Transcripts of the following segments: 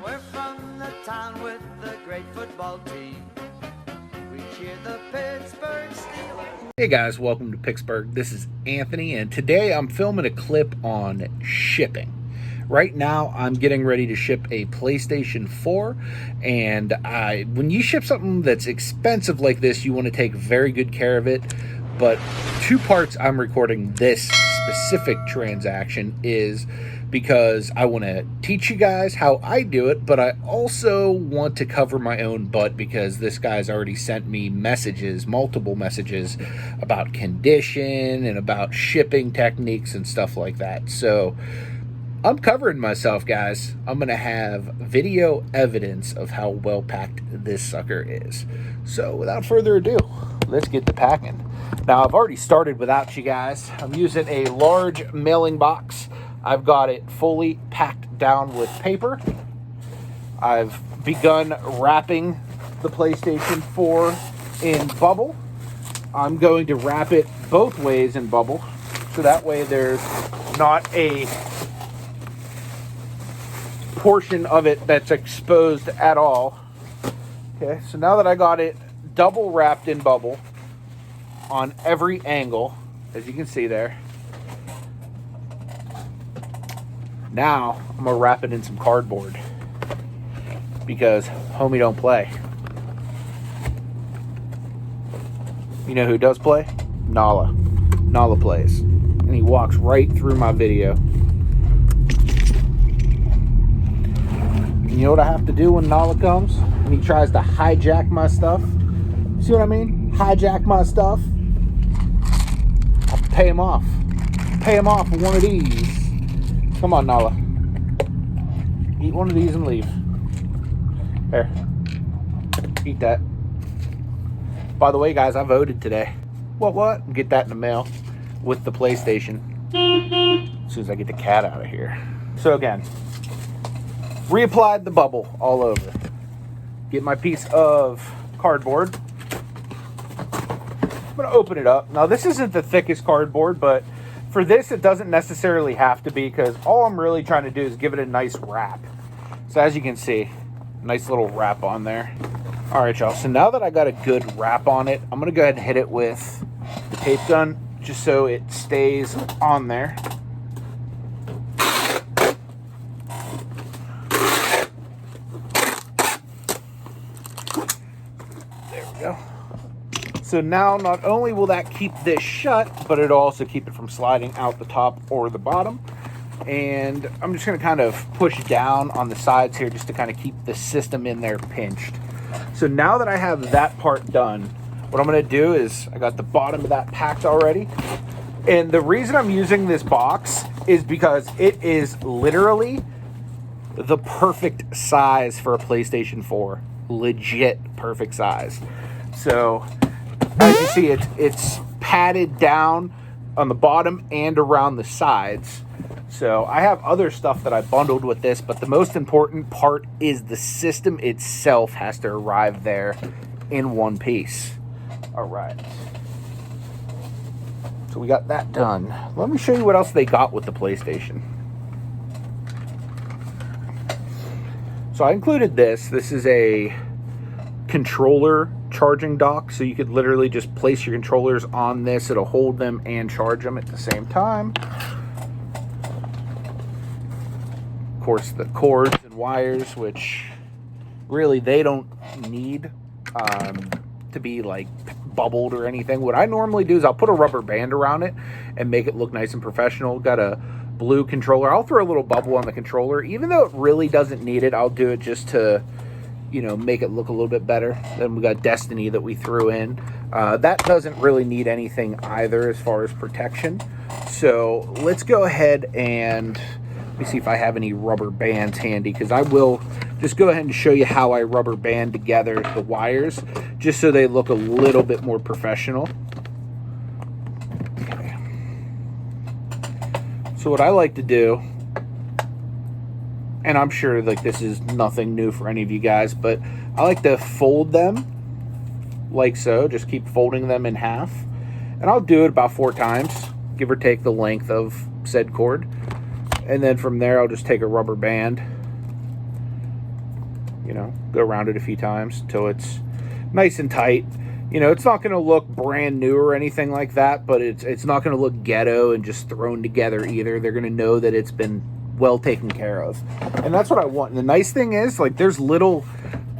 We're from the town with the great football team. We cheer the Pittsburgh Steelers. Hey guys, welcome to Picksburgh. This is Anthony, and today I'm filming a clip on shipping. Right now, I'm getting ready to ship a PlayStation 4, and when you ship something that's expensive like this, you want to take very good care of it. But two parts I'm recording this specific transaction is because I want to teach you guys how I do it, but I also want to cover my own butt because this guy's already sent me messages, multiple messages about condition and about shipping techniques and stuff like that. So I'm covering myself, guys. I'm going to have video evidence of how well packed this sucker is. So without further ado, let's get to packing. Now, I've already started without you guys. I'm using a large mailing box. I've got it fully packed down with paper. I've begun wrapping the PlayStation 4 in bubble. I'm going to wrap it both ways in bubble, so that way there's not a portion of it that's exposed at all. Okay, so now that I got it double wrapped in bubble on every angle, as you can see there, now I'm gonna wrap it in some cardboard because homie don't play. You know who does play? Nala. Nala plays, and he walks right through my video. And you know what I have to do when Nala comes? When he tries to hijack my stuff? See what I mean? Hijack my stuff. I'll pay him off. Pay him off with one of these. Come on, Nala. Eat one of these and leave. There. Eat that. By the way, guys, I voted today. What? Get that in the mail with the PlayStation as soon as I get the cat out of here. So again, reapplied the bubble all over. Get my piece of cardboard. I'm going to open it up. Now, this isn't the thickest cardboard, but for this, it doesn't necessarily have to be because all I'm really trying to do is give it a nice wrap. So as you can see, nice little wrap on there. All right, y'all. So now that I got a good wrap on it, I'm going to go ahead and hit it with the tape gun just so it stays on there. There we go. So now not only will that keep this shut, but it'll also keep it from sliding out the top or the bottom. And I'm just going to kind of push down on the sides here just to kind of keep the system in there pinched. So now that I have that part done, what I'm going to do is I got the bottom of that packed already. And the reason I'm using this box is because it is literally the perfect size for a PlayStation 4. Legit perfect size. So as you see, it's padded down on the bottom and around the sides. So I have other stuff that I bundled with this, but the most important part is the system itself has to arrive there in one piece. All right. So we got that done. Let me show you what else they got with the PlayStation. So I included this. This is a controller charging dock, so you could literally just place your controllers on this. It'll hold them and charge them at the same time. Of course, the cords and wires, which really they don't need to be like bubbled or anything. What I normally do is I'll put a rubber band around it and make it look nice and professional. Got a blue controller. I'll throw a little bubble on the controller, even though it really doesn't need it. I'll do it just to, you know, make it look a little bit better. Then we got Destiny that we threw in. That doesn't really need anything either as far as protection. So let's go ahead and let me see if I have any rubber bands handy, because I will just go ahead and show you how I rubber band together the wires just so they look a little bit more professional. Okay. So what I like to do, and I'm sure like this is nothing new for any of you guys, but I like to fold them like so. Just keep folding them in half. And I'll do it about 4 times, give or take the length of said cord. And then from there, I'll just take a rubber band you know, go around it a few times till it's nice and tight. You know, it's not going to look brand new or anything like that, but it's not going to look ghetto and just thrown together either. They're going to know that it's been well taken care of. And that's what I want. And the nice thing is, like, there's little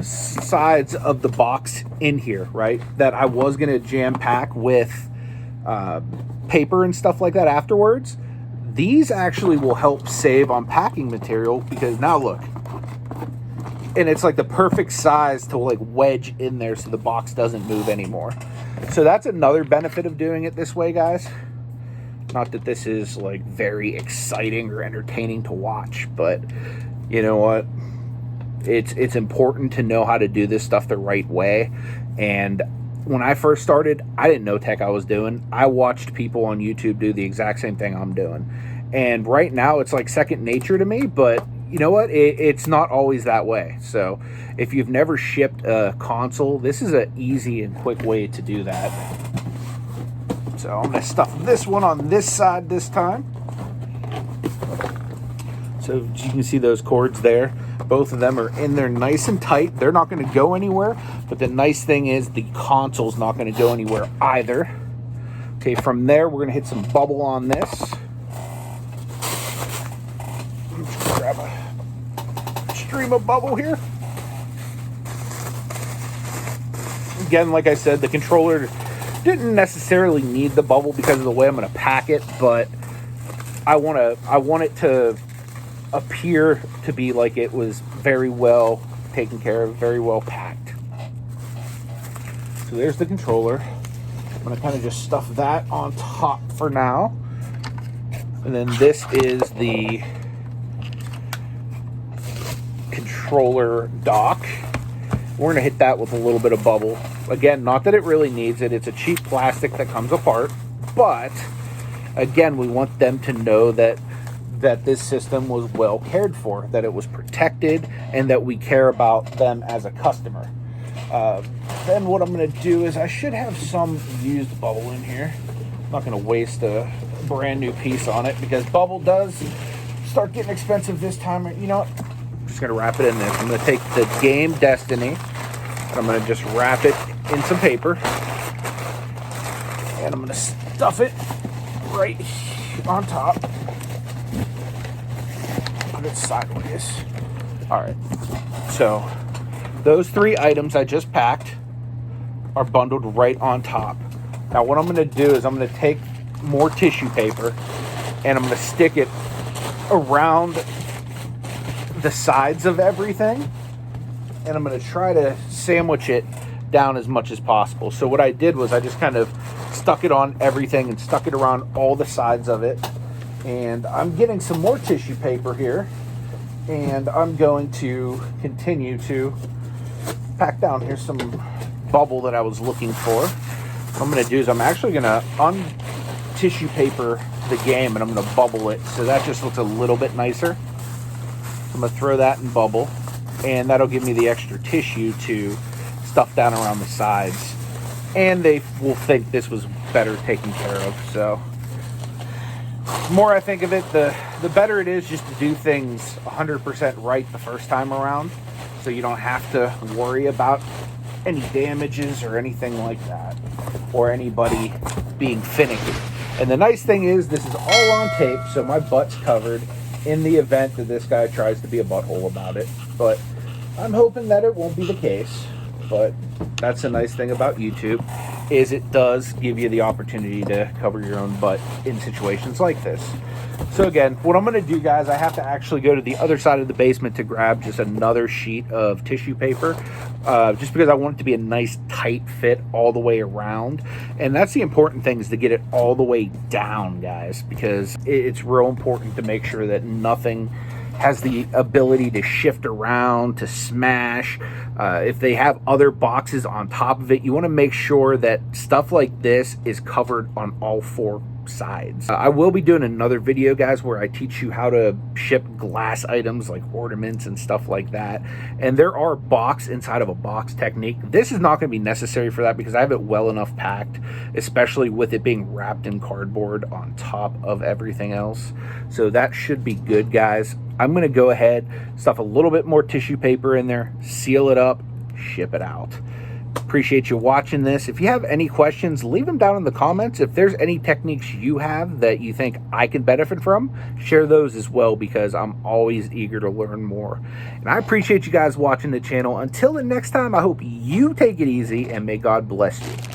sides of the box in here, right, that I was going to jam pack with paper and stuff like that afterwards. These actually will help save on packing material, because now look, and it's like the perfect size to like wedge in there so the box doesn't move anymore. So that's another benefit of doing it this way, guys. Not that this is like very exciting or entertaining to watch, but you know what? It's important to know how to do this stuff the right way. And when I first started, I didn't know tech I was doing. I watched people on YouTube do the exact same thing I'm doing. And right now it's like second nature to me, but you know what? It's not always that way. So if you've never shipped a console, this is an easy and quick way to do that. So I'm going to stuff this one on this side this time. So you can see those cords there. Both of them are in there nice and tight. They're not going to go anywhere. But the nice thing is the console's not going to go anywhere either. Okay, from there we're going to hit some bubble on this. Grab a stream of bubble here. Again, like I said, the controller didn't necessarily need the bubble because of the way I'm going to pack it, but I want it to appear to be like it was very well taken care of, very well packed. So there's the controller. I'm going to kind of just stuff that on top for now. And then this is the controller dock. We're going to hit that with a little bit of bubble. Again, not that it really needs it. It's a cheap plastic that comes apart. But, again, we want them to know that this system was well cared for, that it was protected, and that we care about them as a customer. Then what I'm going to do is I should have some used bubble in here. I'm not going to waste a brand new piece on it because bubble does start getting expensive this time. You know what? I'm just going to wrap it in this. I'm going to take the game Destiny, and I'm going to just wrap it in some paper, and I'm going to stuff it right on top. Put it sideways. Alright, so those three items I just packed are bundled right on top. Now what I'm going to do is I'm going to take more tissue paper and I'm going to stick it around the sides of everything, and I'm going to try to sandwich it down as much as possible. So what I did was I just kind of stuck it on everything and stuck it around all the sides of it. And I'm getting some more tissue paper here, and I'm going to continue to pack down. Here's some bubble that I was looking for. What I'm going to do is I'm actually going to tissue paper the game, and I'm going to bubble it so that just looks a little bit nicer. I'm going to throw that in bubble, and that'll give me the extra tissue to stuff down around the sides, and they will think this was better taken care of. So the more I think of it, the better it is just to do things 100% right the first time around, so you don't have to worry about any damages or anything like that, or anybody being finicky. And the nice thing is this is all on tape, so my butt's covered in the event that this guy tries to be a butthole about it. But I'm hoping that it won't be the case. But that's the nice thing about YouTube, is it does give you the opportunity to cover your own butt in situations like this. So again, what I'm going to do, guys, I have to actually go to the other side of the basement to grab just another sheet of tissue paper, just because I want it to be a nice tight fit all the way around. And that's the important thing, is to get it all the way down, guys, because it's real important to make sure that nothing has the ability to shift around, to smash. If they have other boxes on top of it, you want to make sure that stuff like this is covered on all four sides. I will be doing another video, guys, where I teach you how to ship glass items like ornaments and stuff like that. And there are box inside of a box technique. This is not going to be necessary for that because I have it well enough packed, especially with it being wrapped in cardboard on top of everything else. So that should be good, guys. I'm going to go ahead, stuff a little bit more tissue paper in there, seal it up, ship it out. Appreciate you watching this. If you have any questions, leave them down in the comments. If there's any techniques you have that you think I could benefit from, share those as well, because I'm always eager to learn more. And I appreciate you guys watching the channel. Until the next time, I hope you take it easy and may God bless you.